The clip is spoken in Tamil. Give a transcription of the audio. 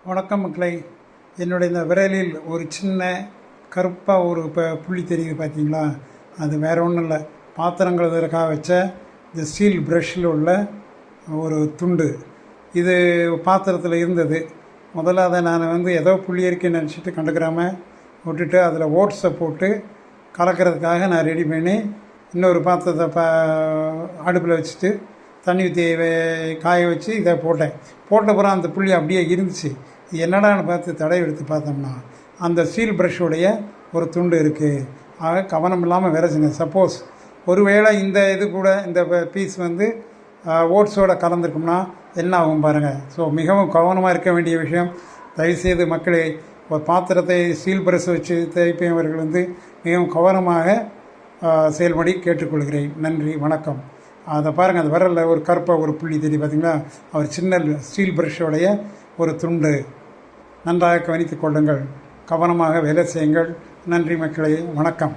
வணக்கம் மக்களை. என்னுடைய இந்த விரலில் ஒரு சின்ன கருப்பாக ஒரு புள்ளி தெரியுது பார்த்தீங்களா? அது வேறு ஒன்றும் இல்லை, பாத்திரம் கழுவுறதுக்காக வச்ச இந்த ஸ்டீல் ப்ரஷ்ஷில் உள்ள ஒரு துண்டு. இது பாத்திரத்தில் இருந்தது. முதல்ல அதை நான் ஏதோ புள்ளி இருக்குன்னு நினச்சிட்டு கண்டுக்கிறாமல் விட்டுட்டு அதில் ஓட்ஸை போட்டு கலக்கிறதுக்காக நான் ரெடி பண்ணி இன்னொரு பாத்திரத்தை அடுப்பில் வச்சுட்டு தண்ணி ஊற்றி காய வச்சு இதை போட்டப்புறம் அந்த புள்ளி அப்படியே இருந்துச்சு. என்னடான்னு பார்த்து தடவை எடுத்து பார்த்தோம்னா அந்த ஸ்டீல் ப்ரஷ்ஷுடைய ஒரு துண்டு இருக்குது. ஆக கவனம் இல்லாமல் வேலை செஞ்சேன். சப்போஸ் ஒருவேளை இந்த இது கூட இந்த பீஸ் ஓட்ஸோடு கலந்துருக்கும்னா என்ன ஆகும் பாருங்கள். ஸோ மிகவும் கவனமாக இருக்க வேண்டிய விஷயம். தயவுசெய்து மக்களே, ஒரு பாத்திரத்தை ஸ்டீல் ப்ரஷ் வச்சு தேய்ப்பவர்கள் மிகவும் கவனமாக செயல்படி கேட்டுக்கொள்கிறேன். நன்றி, வணக்கம். அதை பாருங்கள், அந்த விரலில் ஒரு கருப்பாக ஒரு புள்ளி தெரியும் பார்த்தீங்களா? அவர் சின்ன ஸ்டீல் ப்ரஷ்ஷோடைய ஒரு துண்டு. நன்றாக கவனித்துக் கொள்ளுங்கள், கவனமாக வேலை செய்யுங்கள். நன்றி மக்களே, வணக்கம்.